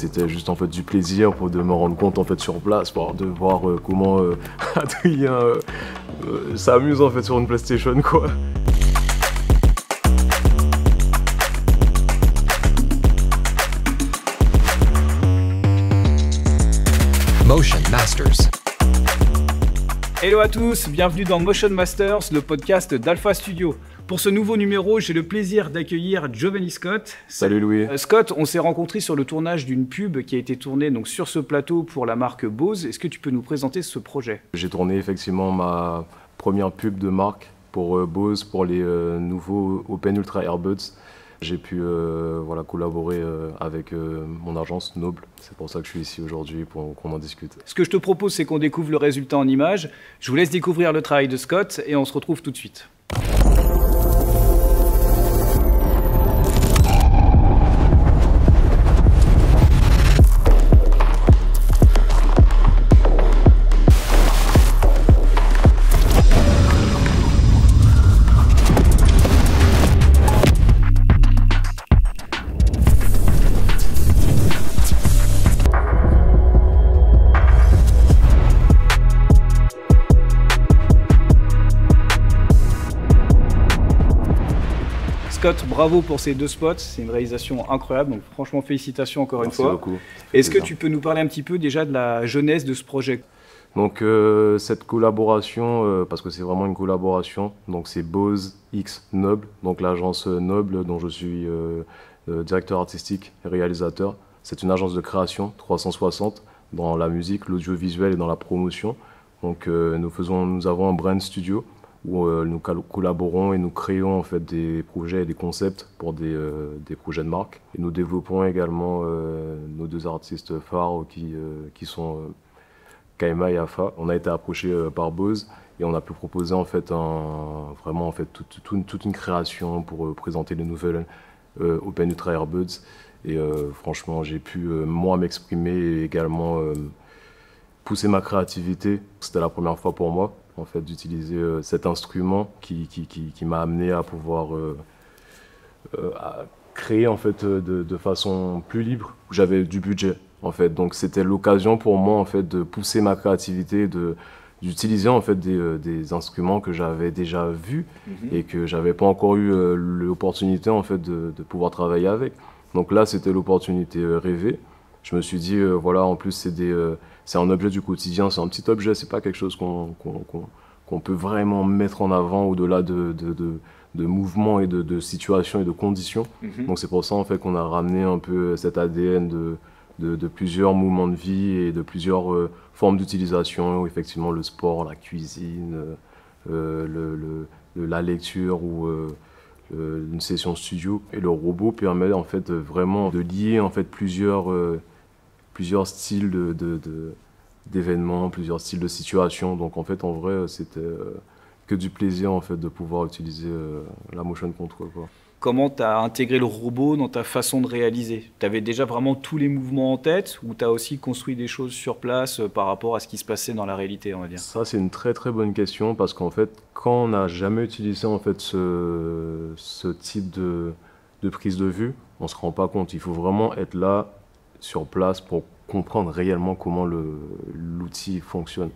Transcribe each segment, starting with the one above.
C'était juste en fait du plaisir de me rendre compte en fait sur place, de voir comment Adrien s'amuse en fait sur une PlayStation quoi. Motion Masters. Hello à tous, bienvenue dans Motion Masters, le podcast d'Alpha Studio. Pour ce nouveau numéro, j'ai le plaisir d'accueillir Giovanni Scott. Salut Louis. Scott, on s'est rencontrés sur le tournage d'une pub qui a été tournée donc, sur ce plateau pour la marque Bose. Est-ce que tu peux nous présenter ce projet ? J'ai tourné effectivement ma première pub de marque pour Bose, pour les nouveaux Open Ultra Earbuds. J'ai pu collaborer avec mon agence Noble. C'est pour ça que je suis ici aujourd'hui, pour qu'on en discute. Ce que je te propose, c'est qu'on découvre le résultat en images. Je vous laisse découvrir le travail de Scott et on se retrouve tout de suite. Scott, bravo pour ces 2 spots, c'est une réalisation incroyable, donc franchement félicitations encore une fois. Merci beaucoup. Est-ce que tu peux nous parler un petit peu déjà de la genèse de ce projet ? Donc cette collaboration, parce que c'est vraiment une collaboration, donc c'est Bose X Noble, donc l'agence Noble dont je suis directeur artistique et réalisateur. C'est une agence de création 360 dans la musique, l'audiovisuel et dans la promotion. Donc nous avons un brand studio où nous collaborons et nous créons en fait des projets et des concepts pour des projets de marque. Et nous développons également nos 2 artistes phares qui sont Kaima et Afa. On a été approché par Bose et on a pu proposer en fait toute une création pour présenter les nouvelles Open Ultra Earbuds. Et franchement, j'ai pu moi m'exprimer et également pousser ma créativité. C'était la première fois pour moi en fait d'utiliser cet instrument qui m'a amené à pouvoir à créer en fait de façon plus libre. J'avais du budget en fait, donc c'était l'occasion pour moi en fait de pousser ma créativité, d'utiliser en fait des instruments que j'avais déjà vus et que j'avais pas encore eu l'opportunité en fait de pouvoir travailler avec. Donc là c'était l'opportunité rêvée. Je me suis dit voilà, en plus c'est un objet du quotidien, c'est un petit objet, c'est pas quelque chose qu'on peut vraiment mettre en avant au-delà de mouvements et de situations et de conditions. Donc c'est pour ça en fait qu'on a ramené un peu cet ADN de plusieurs mouvements de vie et de plusieurs formes d'utilisation, effectivement le sport, la cuisine, la lecture ou une session studio. Et le robot permet en fait vraiment de lier en fait plusieurs styles d'événements, plusieurs styles de situations. Donc en fait en vrai c'était que du plaisir en fait de pouvoir utiliser la motion control quoi. Comment tu as intégré le robot dans ta façon de réaliser ? Tu avais déjà vraiment tous les mouvements en tête ou tu as aussi construit des choses sur place par rapport à ce qui se passait dans la réalité, on va dire ? Ça, c'est une très très bonne question parce qu'en fait, quand on n'a jamais utilisé en fait, ce type de prise de vue, on ne se rend pas compte. Il faut vraiment être là, sur place, pour comprendre réellement comment l'outil fonctionne.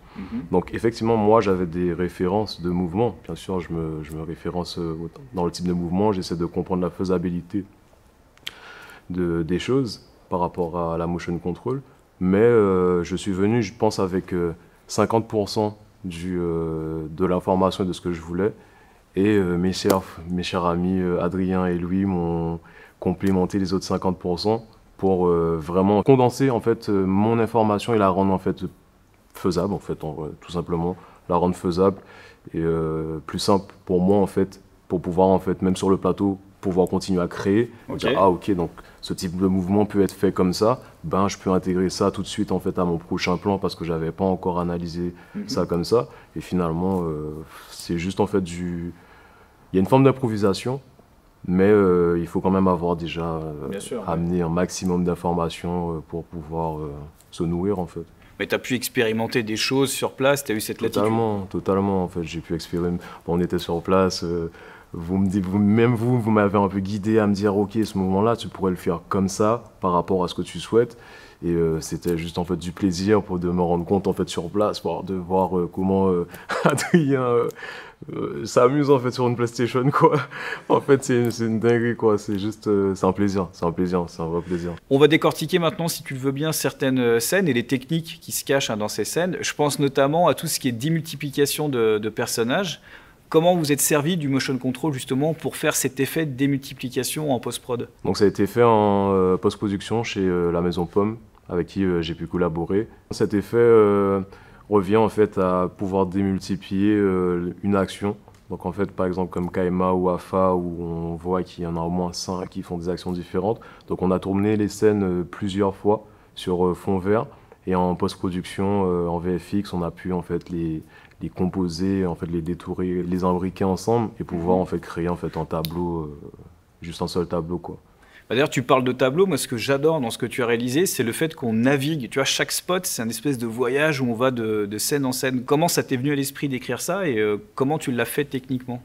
Donc effectivement, moi j'avais des références de mouvements. Bien sûr, je me référence dans le type de mouvement, j'essaie de comprendre la faisabilité des choses par rapport à la motion control. Mais je suis venu, je pense, avec 50% de l'information et de ce que je voulais. Et mes chers amis Adrien et Louis m'ont complémenté les autres 50%. Pour vraiment condenser en fait mon information et la rendre en fait faisable en fait tout simplement la rendre faisable et plus simple pour moi en fait pour pouvoir en fait même sur le plateau pouvoir continuer à créer. Okay. Dire, ah ok, donc ce type de mouvement peut être fait comme ça, ben je peux intégrer ça tout de suite en fait à mon prochain plan parce que j'avais pas encore analysé ça comme ça. Et finalement c'est juste en fait il y a une forme d'improvisation. Mais il faut quand même avoir déjà amené un maximum d'informations pour pouvoir se nourrir en fait. Mais tu as pu expérimenter des choses sur place, tu as eu cette latitude ? Totalement en fait, j'ai pu expérimenter. Bon, on était sur place, même vous m'avez un peu guidé à me dire, ok, ce mouvement-là, tu pourrais le faire comme ça, par rapport à ce que tu souhaites. Et c'était juste en fait du plaisir de me rendre compte en fait sur place, de voir comment Adrien s'amuse en fait sur une PlayStation, quoi. En fait, c'est une dinguerie, quoi. C'est juste, c'est un plaisir, c'est un vrai plaisir. On va décortiquer maintenant, si tu le veux bien, certaines scènes et les techniques qui se cachent dans ces scènes. Je pense notamment à tout ce qui est démultiplication de personnages. Comment vous êtes servi du motion control justement pour faire cet effet de démultiplication en post-prod? Donc ça a été fait en post-production chez la Maison Pomme, avec qui j'ai pu collaborer. Cet effet revient en fait à pouvoir démultiplier une action. Donc en fait, par exemple comme Kaima ou Afa, où on voit qu'il y en a au moins 5 qui font des actions différentes. Donc on a tourné les scènes plusieurs fois sur fond vert, et en post-production, en VFX, on a pu en fait les composer, en fait les détourer, les imbriquer ensemble et pouvoir en fait créer en fait un tableau, juste un seul tableau, quoi. D'ailleurs, tu parles de tableau. Moi, ce que j'adore dans ce que tu as réalisé, c'est le fait qu'on navigue. Tu vois, chaque spot, c'est un espèce de voyage où on va de scène en scène. Comment ça t'est venu à l'esprit d'écrire ça et comment tu l'as fait techniquement?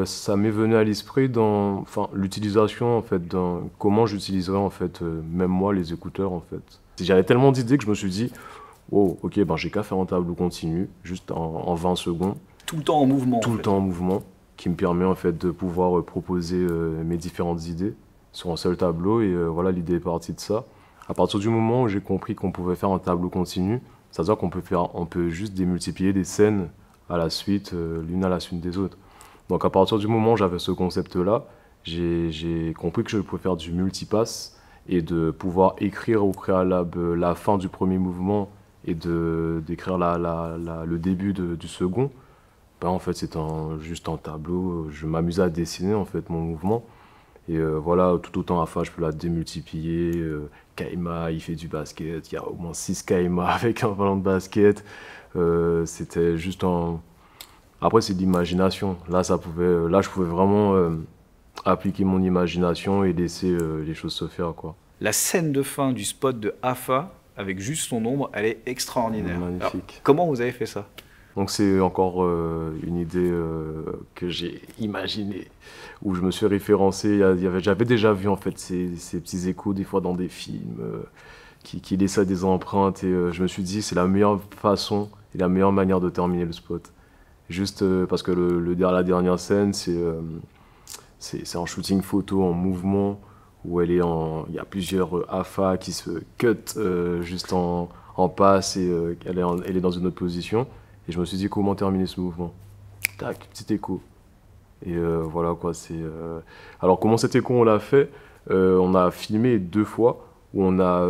Ça m'est venu à l'esprit dans l'utilisation, en fait, dans comment j'utiliserais en fait, même moi, les écouteurs, en fait. J'avais tellement d'idées que je me suis dit, oh, ok, ben, j'ai qu'à faire un tableau continu, juste en 20 secondes. Tout le temps en mouvement. Tout le temps en mouvement, qui me permet en fait de pouvoir proposer mes différentes idées sur un seul tableau. Et voilà, l'idée est partie de ça. À partir du moment où j'ai compris qu'on pouvait faire un tableau continu, c'est-à-dire qu'on peut juste démultiplier des scènes à la suite, l'une à la suite des autres. Donc à partir du moment où j'avais ce concept-là, j'ai compris que je pouvais faire du multipass et de pouvoir écrire au préalable la fin du premier mouvement et d'écrire le début du second. Ben, en fait, c'est juste un tableau. Je m'amusais à dessiner en fait mon mouvement. Et voilà, tout autant Afa, je peux la démultiplier. Kaima, il fait du basket. Il y a au moins 6 Kaima avec un ballon de basket. C'était juste un... Après, c'est de l'imagination. Là, je pouvais vraiment appliquer mon imagination et laisser les choses se faire, quoi. La scène de fin du spot de Afa, avec juste son ombre, elle est extraordinaire. Magnifique. Alors, comment vous avez fait ça? Donc c'est encore une idée que j'ai imaginée, où je me suis référencé. J'avais déjà vu en fait ces petits échos des fois dans des films qui laissaient des empreintes, et je me suis dit c'est la meilleure façon et la meilleure manière de terminer le spot. Juste parce que la dernière scène, c'est un shooting photo en mouvement, où il y a plusieurs Afa qui se cut juste en passe, et elle est dans une autre position. Et je me suis dit comment terminer ce mouvement. Tac, petit écho. Et voilà quoi. Alors comment cet écho on l'a fait? On a filmé 2 fois, où on a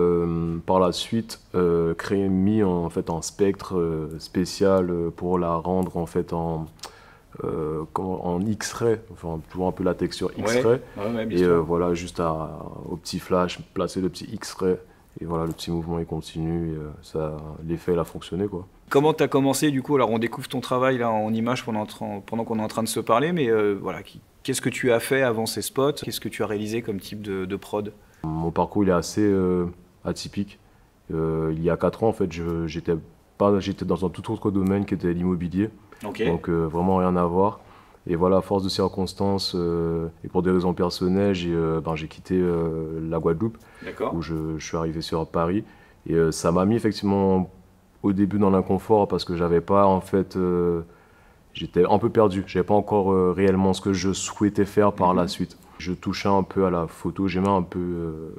par la suite mis en fait un spectre spécial pour la rendre en fait en X-ray, enfin toujours un peu la texture X-ray. Ouais, et voilà, juste au petit flash, placer le petit X-ray. Et voilà, le petit mouvement il continue, et l'effet il a fonctionné, quoi. Comment tu as commencé du coup? Alors on découvre ton travail là en images pendant qu'on est en train de se parler, mais voilà, qu'est-ce que tu as fait avant ces spots? Qu'est-ce que tu as réalisé comme type de prod? Mon parcours il est assez atypique. Il y a 4 ans en fait, j'étais dans un tout autre domaine qui était l'immobilier. Okay. Donc vraiment rien à voir. Et voilà, à force de circonstances et pour des raisons personnelles, j'ai quitté la Guadeloupe, où je suis arrivé sur Paris. Et ça m'a mis effectivement au début dans l'inconfort, parce que j'avais pas en fait, j'étais un peu perdu. J'avais pas encore réellement ce que je souhaitais faire par la suite. Je touchais un peu à la photo, j'aimais un peu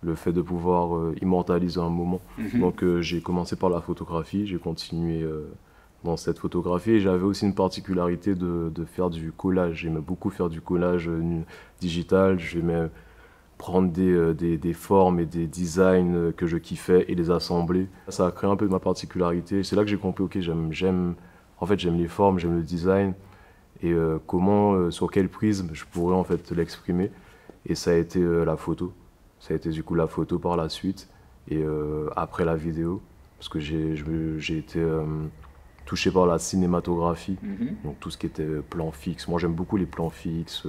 le fait de pouvoir immortaliser un moment. Donc j'ai commencé par la photographie, j'ai continué dans cette photographie, et j'avais aussi une particularité de faire du collage. J'aimais beaucoup faire du collage digital, j'aimais prendre des formes et des designs que je kiffais et les assembler. Ça a créé un peu de ma particularité. C'est là que j'ai compris, ok, j'aime les formes, j'aime le design, et sur quel prisme je pourrais en fait l'exprimer. Et ça a été la photo. Ça a été du coup la photo par la suite, et après la vidéo, parce que j'ai été touché par la cinématographie, donc tout ce qui était plan fixe. Moi j'aime beaucoup les plans fixes,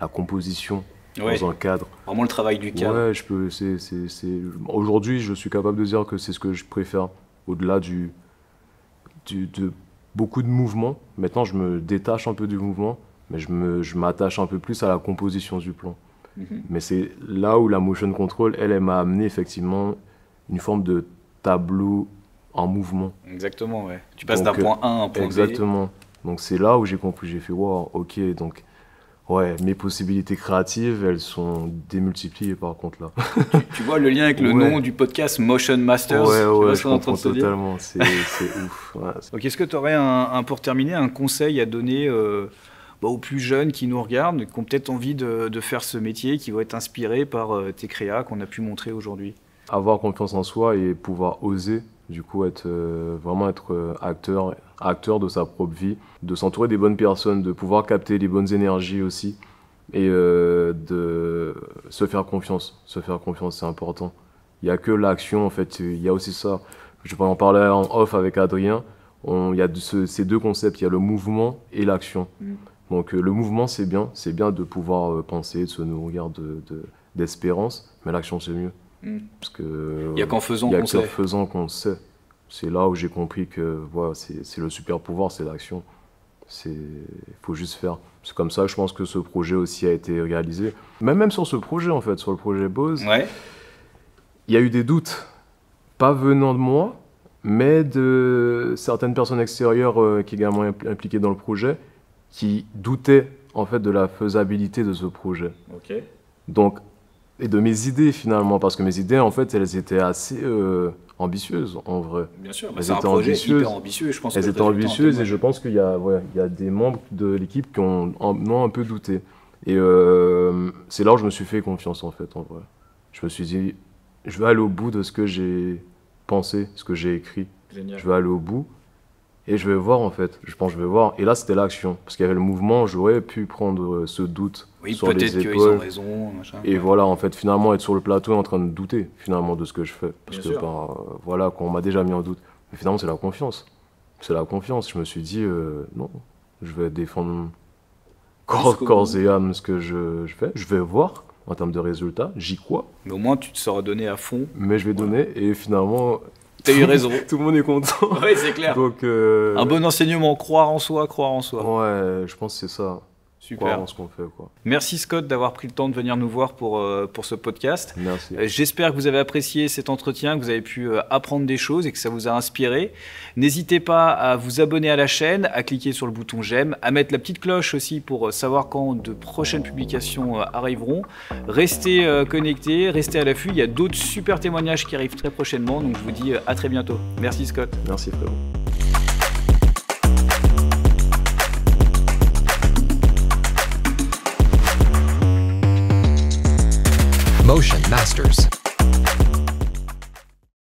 la composition dans un cadre. Vraiment le travail du cadre. Ouais, aujourd'hui je suis capable de dire que c'est ce que je préfère, au-delà de beaucoup de mouvements. Maintenant je me détache un peu du mouvement mais je m'attache un peu plus à la composition du plan. Mais c'est là où la motion control, elle m'a amené effectivement une forme de tableau en mouvement. Exactement, ouais. Tu passes d'un point A à un point B. Exactement. Donc c'est là où j'ai compris, j'ai fait wow, ok, donc ouais, mes possibilités créatives, elles sont démultipliées par contre là. Tu vois le lien avec le nom du podcast Motion Masters? Ouais, je comprends totalement, c'est ouf. Ouais. Donc est-ce que tu aurais pour terminer un conseil à donner aux plus jeunes qui nous regardent, qui ont peut-être envie de faire ce métier, qui vont être inspirés par tes créas qu'on a pu montrer aujourd'hui? Avoir confiance en soi et pouvoir oser, du coup vraiment être acteur de sa propre vie, de s'entourer des bonnes personnes, de pouvoir capter les bonnes énergies aussi et de se faire confiance. Se faire confiance, c'est important. Il n'y a que l'action en fait, il y a aussi ça. Je vais en parler en off avec Adrien. Il y a ces deux concepts, il y a le mouvement et l'action. Donc le mouvement c'est bien de pouvoir penser, de se nourrir d'espérance, mais l'action c'est mieux. Parce que il n'y a qu'en faisant qu'on sait. C'est là où j'ai compris que voilà, c'est le super pouvoir, c'est l'action. Il faut juste faire. C'est comme ça que je pense que ce projet aussi a été réalisé. Même sur ce projet en fait, sur le projet Bose, il y a eu des doutes, pas venant de moi, mais de certaines personnes extérieures qui également impliquées dans le projet, qui doutaient en fait de la faisabilité de ce projet. Donc, et de mes idées finalement, parce que mes idées en fait elles étaient assez ambitieuses en vrai. Bien sûr, c'est un projet hyper ambitieux, je pense. Elles étaient ambitieuses et je pense qu'il y a des membres de l'équipe qui ont un peu douté. Et c'est là où je me suis fait confiance en fait en vrai. Je me suis dit, je vais aller au bout de ce que j'ai pensé, ce que j'ai écrit. Génial. Je vais aller au bout. Et je vais voir en fait, je pense que je vais voir. Et là c'était l'action, parce qu'il y avait le mouvement, j'aurais pu prendre ce doute sur les épaules. Peut-être qu'ils ont raison. Machin, et voilà, en fait, finalement être sur le plateau et en train de douter finalement de ce que je fais. Parce que voilà, qu'on m'a déjà mis en doute. Mais finalement c'est la confiance. C'est la confiance. Je me suis dit, non, je vais défendre corps et âme ce que je fais. Je vais voir en termes de résultats, j'y crois. Mais au moins tu te seras donné à fond. Mais je vais donner et finalement... T'as eu raison. Tout le monde est content. Oui, c'est clair. Donc, un bon enseignement, croire en soi. Ouais, je pense que c'est ça. Super. Croire en ce qu'on fait, quoi. Merci Scott d'avoir pris le temps de venir nous voir pour ce podcast. Merci. J'espère que vous avez apprécié cet entretien, que vous avez pu apprendre des choses et que ça vous a inspiré. N'hésitez pas à vous abonner à la chaîne, à cliquer sur le bouton j'aime, à mettre la petite cloche aussi pour savoir quand de prochaines publications arriveront. Restez connectés, restez à l'affût. Il y a d'autres super témoignages qui arrivent très prochainement. Donc je vous dis à très bientôt. Merci Scott. Merci frérot. Motion Masters.